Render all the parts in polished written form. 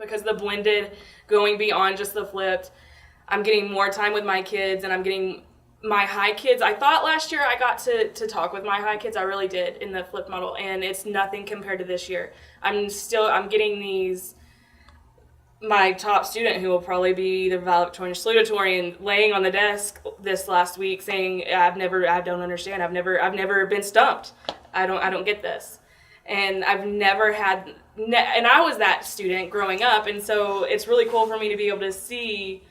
because the blended, going beyond just the flipped, I'm getting more time with my kids, and I'm getting my high kids. I thought last year I got to talk with my high kids. I really did in the flipped model, and it's nothing compared to this year. I'm getting my top student, who will probably be the valedictorian salutatorian, laying on the desk this last week saying, I don't understand. I've never been stumped. I don't get this. And I've never had, and I was that student growing up. And so it's really cool for me to be able to see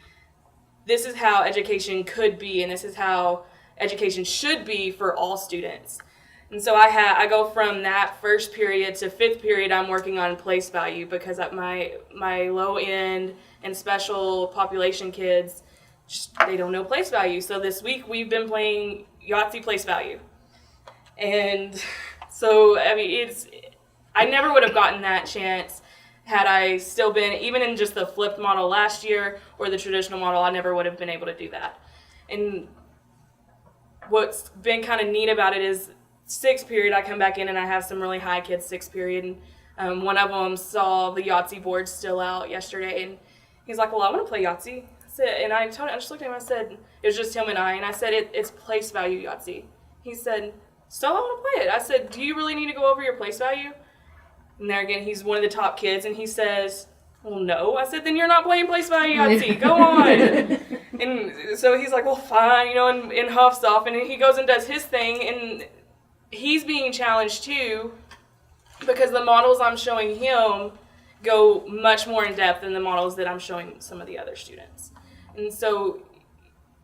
this is how education could be, and this is how education should be for all students. And so I go from that first period to fifth period, I'm working on place value, because at my low end and special population kids, they don't know place value. So this week we've been playing Yahtzee place value. And so, I mean, I never would have gotten that chance had I still been, even in just the flipped model last year or the traditional model. I never would have been able to do that. And what's been kind of neat about it is sixth period, I come back in and I have some really high kids sixth period. And one of them saw the Yahtzee board still out yesterday, and he's like, well, I want to play Yahtzee. And I just looked at him, I said, it was just him and I said, it's place value Yahtzee. He said, still I want to play it. I said, do you really need to go over your place value? And there again, he's one of the top kids, and he says, well, no. I said, then you're not playing place value Yahtzee. Go on. And so he's like, well, fine, and huffs off, and he goes and does his thing, and he's being challenged too, because the models I'm showing him go much more in depth than the models that I'm showing some of the other students. And so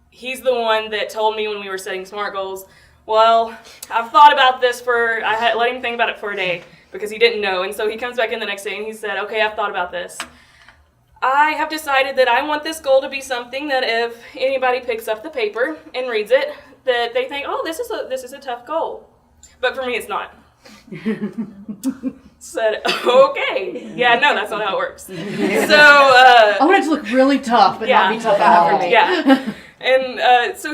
he's the one that told me when we were setting SMART goals, well, I've thought about this I had let him think about it for a day, because he didn't know. And so he comes back in the next day and he said, okay, I've thought about this. I have decided that I want this goal to be something that if anybody picks up the paper and reads it, that they think, oh, this is a tough goal. But for me, it's not. Said, okay. Yeah, no, that's not how it works. So I want it to look really tough, but not be tough enough for me. Yeah. And so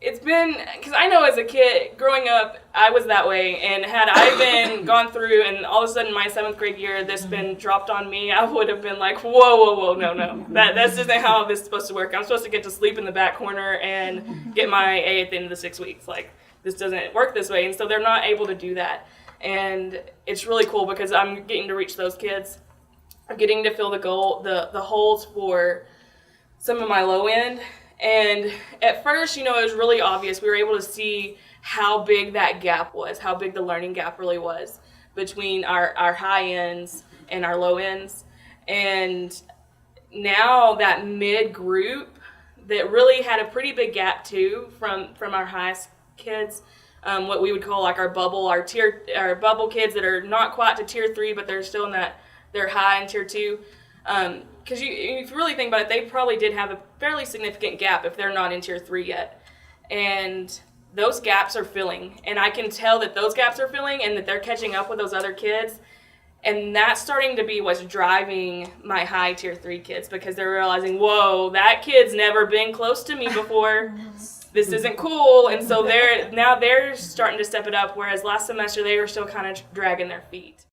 it's been, because I know as a kid, growing up, I was that way, and had I gone through, and all of a sudden my 7th grade year, this been dropped on me, I would have been like, whoa, no. That's just not how this is supposed to work. I'm supposed to get to sleep in the back corner and get my A at the end of the 6 weeks. Like, this doesn't work this way, and so they're not able to do that. And it's really cool, because I'm getting to reach those kids. I'm getting to fill the holes for some of my low end. And at first, it was really obvious. We were able to see how big that gap was, how big the learning gap really was between our high ends and our low ends. And now that mid group that really had a pretty big gap too from our highest kids, what we would call like our bubble kids that are not quite to tier 3, but they're still in they're high in tier 2. Because if you really think about it, they probably did have a fairly significant gap if they're not in tier 3 yet. And those gaps are filling. And I can tell that those gaps are filling and that they're catching up with those other kids. And that's starting to be what's driving my high tier 3 kids, because they're realizing, whoa, that kid's never been close to me before. This isn't cool. And so they're starting to step it up, whereas last semester they were still kind of dragging their feet.